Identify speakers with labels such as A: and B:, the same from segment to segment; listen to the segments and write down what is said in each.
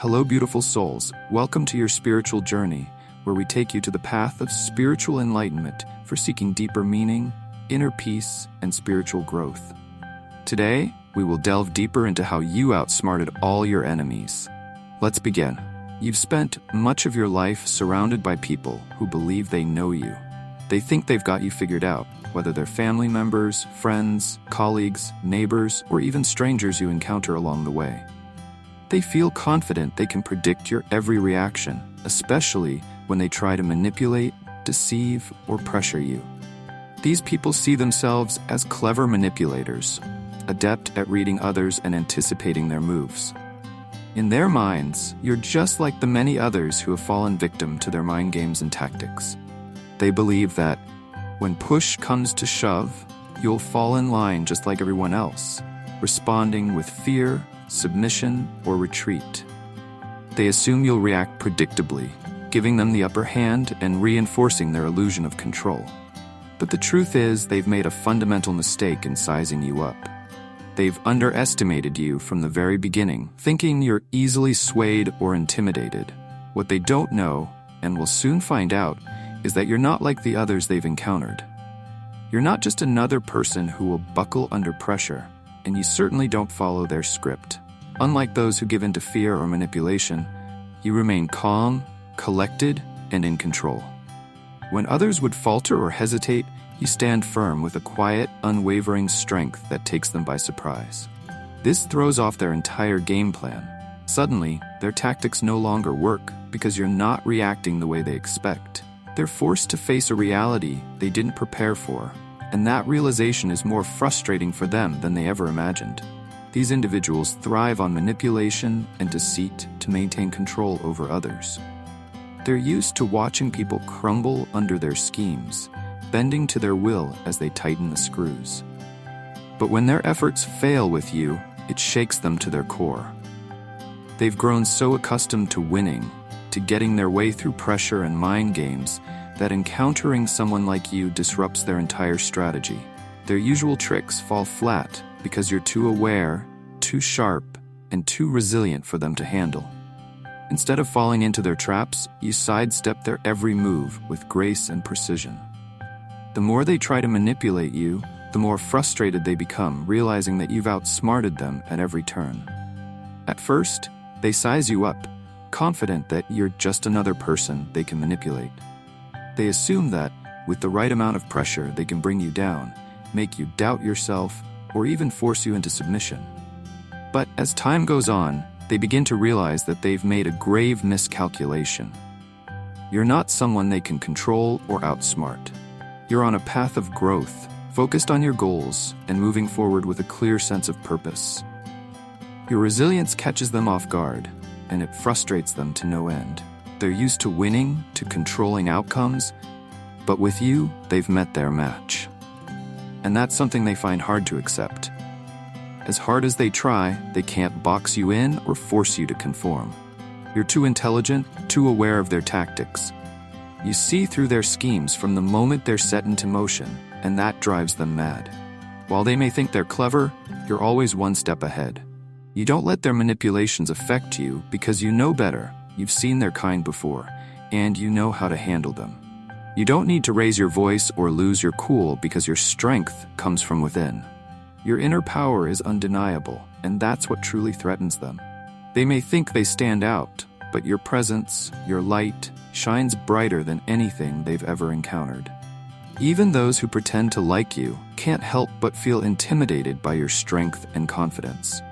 A: Hello, beautiful souls. Welcome to your spiritual journey, where we take you to the path of spiritual enlightenment for seeking deeper meaning, inner peace, and spiritual growth. Today, we will delve deeper into how you outsmarted all your enemies. Let's begin. You've spent much of your life surrounded by people who believe they know you. They think they've got you figured out, whether they're family members, friends, colleagues, neighbors, or even strangers you encounter along the way. They feel confident they can predict your every reaction, especially when they try to manipulate, deceive, or pressure you. These people see themselves as clever manipulators, adept at reading others and anticipating their moves. In their minds, you're just like the many others who have fallen victim to their mind games and tactics. They believe that when push comes to shove, you'll fall in line just like everyone else, responding with fear, submission, or retreat. They assume you'll react predictably, giving them the upper hand and reinforcing their illusion of control. But the truth is, they've made a fundamental mistake in sizing you up. They've underestimated you from the very beginning, thinking you're easily swayed or intimidated. What they don't know, and will soon find out, is that you're not like the others they've encountered. You're not just another person who will buckle under pressure, and you certainly don't follow their script. Unlike those who give in to fear or manipulation, you remain calm, collected, and in control. When others would falter or hesitate, you stand firm with a quiet, unwavering strength that takes them by surprise. This throws off their entire game plan. Suddenly, their tactics no longer work because you're not reacting the way they expect. They're forced to face a reality they didn't prepare for, and that realization is more frustrating for them than they ever imagined. These individuals thrive on manipulation and deceit to maintain control over others. They're used to watching people crumble under their schemes, bending to their will as they tighten the screws. But when their efforts fail with you, it shakes them to their core. They've grown so accustomed to winning, to getting their way through pressure and mind games, that encountering someone like you disrupts their entire strategy. Their usual tricks fall flat because you're too aware, too sharp, and too resilient for them to handle. Instead of falling into their traps, you sidestep their every move with grace and precision. The more they try to manipulate you, the more frustrated they become, realizing that you've outsmarted them at every turn. At first, they size you up, confident that you're just another person they can manipulate. They assume that, with the right amount of pressure, they can bring you down, make you doubt yourself, or even force you into submission. But as time goes on, they begin to realize that they've made a grave miscalculation. You're not someone they can control or outsmart. You're on a path of growth, focused on your goals, and moving forward with a clear sense of purpose. Your resilience catches them off guard, and it frustrates them to no end. They're used to winning, to controlling outcomes, but with you, they've met their match. And that's something they find hard to accept. As hard as they try, they can't box you in or force you to conform. You're too intelligent, too aware of their tactics. You see through their schemes from the moment they're set into motion, and that drives them mad. While they may think they're clever, you're always one step ahead. You don't let their manipulations affect you because you know better. You've seen their kind before, and you know how to handle them. You don't need to raise your voice or lose your cool because your strength comes from within. Your inner power is undeniable, and that's what truly threatens them. They may think they stand out, but your presence, your light, shines brighter than anything they've ever encountered. Even those who pretend to like you can't help but feel intimidated by your strength and confidence.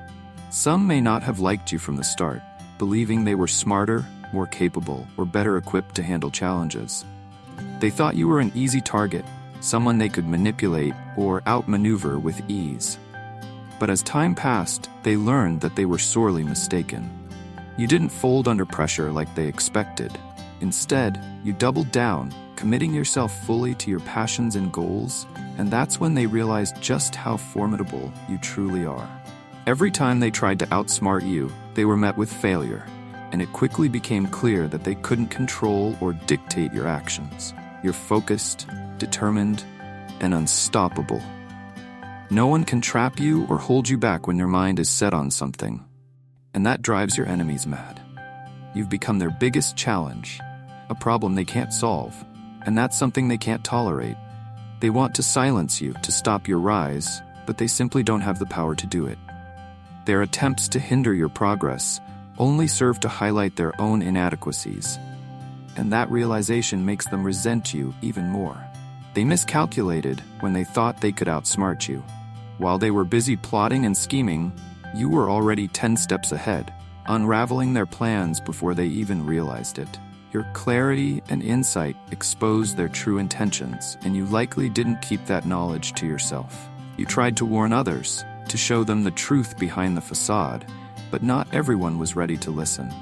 A: Some may not have liked you from the start, believing they were smarter, more capable, or better equipped to handle challenges. They thought you were an easy target, someone they could manipulate or outmaneuver with ease. But as time passed, they learned that they were sorely mistaken. You didn't fold under pressure like they expected. Instead, you doubled down, committing yourself fully to your passions and goals, and that's when they realized just how formidable you truly are. Every time they tried to outsmart you, they were met with failure, and it quickly became clear that they couldn't control or dictate your actions. You're focused, determined, and unstoppable. No one can trap you or hold you back when your mind is set on something, and that drives your enemies mad. You've become their biggest challenge, a problem they can't solve, and that's something they can't tolerate. They want to silence you to stop your rise, but they simply don't have the power to do it. Their attempts to hinder your progress only serve to highlight their own inadequacies, and that realization makes them resent you even more. They miscalculated when they thought they could outsmart you. While they were busy plotting and scheming, you were already 10 steps ahead, unraveling their plans before they even realized it. Your clarity and insight exposed their true intentions, and you likely didn't keep that knowledge to yourself. You tried to warn others, to show them the truth behind the facade, but not everyone was ready to listen.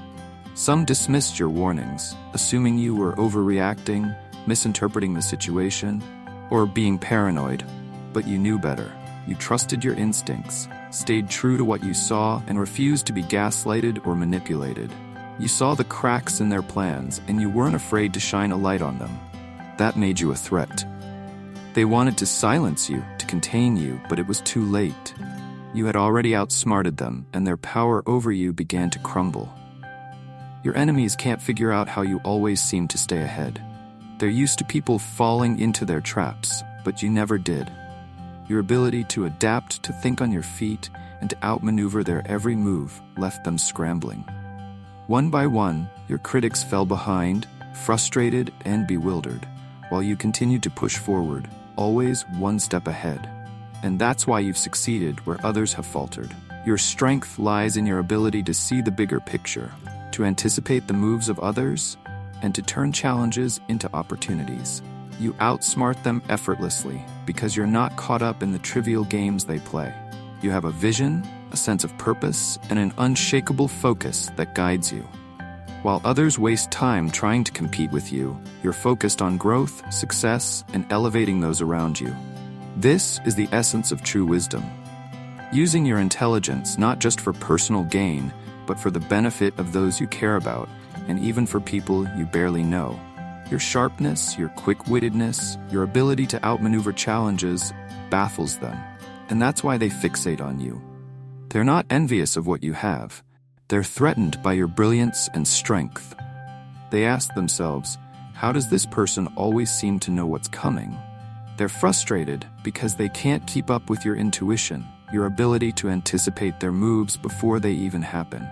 A: Some dismissed your warnings, assuming you were overreacting, misinterpreting the situation, or being paranoid, but you knew better. You trusted your instincts, stayed true to what you saw, and refused to be gaslighted or manipulated. You saw the cracks in their plans, and you weren't afraid to shine a light on them. That made you a threat. They wanted to silence you, to contain you, but it was too late. You had already outsmarted them, and their power over you began to crumble. Your enemies can't figure out how you always seem to stay ahead. They're used to people falling into their traps, but you never did. Your ability to adapt, to think on your feet, and to outmaneuver their every move left them scrambling. One by one, your critics fell behind, frustrated and bewildered, while you continued to push forward, always one step ahead. And that's why you've succeeded where others have faltered. Your strength lies in your ability to see the bigger picture, to anticipate the moves of others, and to turn challenges into opportunities. You outsmart them effortlessly because you're not caught up in the trivial games they play. You have a vision, a sense of purpose, and an unshakable focus that guides you. While others waste time trying to compete with you, you're focused on growth, success, and elevating those around you. This is the essence of true wisdom. Using your intelligence not just for personal gain, but for the benefit of those you care about, and even for people you barely know. Your sharpness, your quick-wittedness, your ability to outmaneuver challenges baffles them, and that's why they fixate on you. They're not envious of what you have. They're threatened by your brilliance and strength. They ask themselves, how does this person always seem to know what's coming? They're frustrated because they can't keep up with your intuition, your ability to anticipate their moves before they even happen.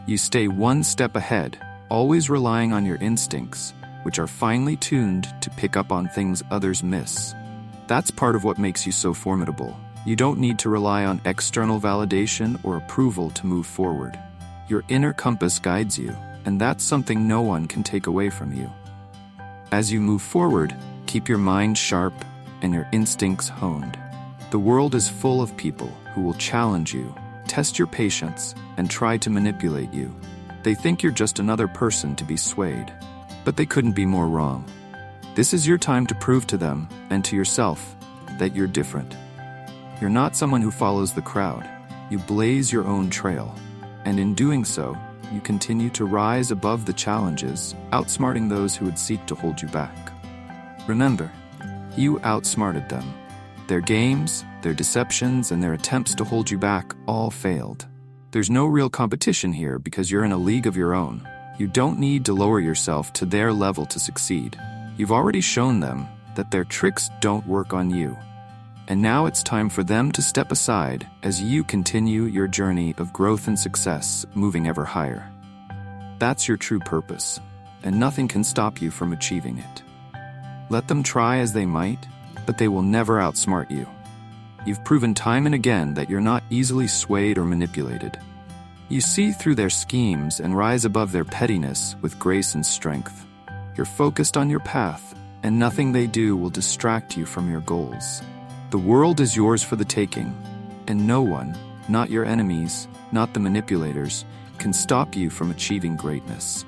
A: You stay one step ahead, always relying on your instincts, which are finely tuned to pick up on things others miss. That's part of what makes you so formidable. You don't need to rely on external validation or approval to move forward. Your inner compass guides you, and that's something no one can take away from you. As you move forward, keep your mind sharp and your instincts honed. The world is full of people who will challenge you, test your patience, and try to manipulate you. They think you're just another person to be swayed, but they couldn't be more wrong. This is your time to prove to them and to yourself that you're different. You're not someone who follows the crowd. You blaze your own trail, and in doing so, you continue to rise above the challenges, outsmarting those who would seek to hold you back. Remember, you outsmarted them. Their games, their deceptions, and their attempts to hold you back all failed. There's no real competition here because you're in a league of your own. You don't need to lower yourself to their level to succeed. You've already shown them that their tricks don't work on you. And now it's time for them to step aside as you continue your journey of growth and success, moving ever higher. That's your true purpose, and nothing can stop you from achieving it. Let them try as they might, but they will never outsmart you. You've proven time and again that you're not easily swayed or manipulated. You see through their schemes and rise above their pettiness with grace and strength. You're focused on your path, and nothing they do will distract you from your goals. The world is yours for the taking, and no one, not your enemies, not the manipulators, can stop you from achieving greatness.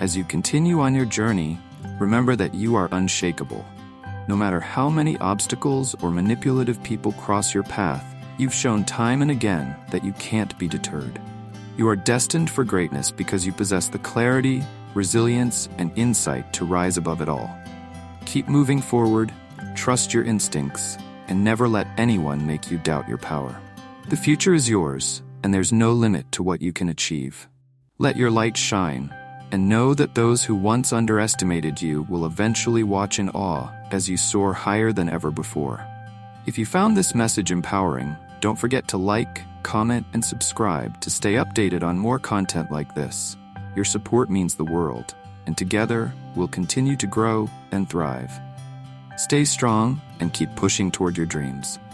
A: As you continue on your journey, remember that you are unshakable. No matter how many obstacles or manipulative people cross your path, you've shown time and again that you can't be deterred. You are destined for greatness because you possess the clarity, resilience, and insight to rise above it all. Keep moving forward, trust your instincts, and never let anyone make you doubt your power. The future is yours, and there's no limit to what you can achieve. Let your light shine, And know that those who once underestimated you will eventually watch in awe as you soar higher than ever before. If you found this message empowering, don't forget to like, comment, and subscribe to stay updated on more content like this. Your support means the world, and together, we'll continue to grow and thrive. Stay strong and keep pushing toward your dreams.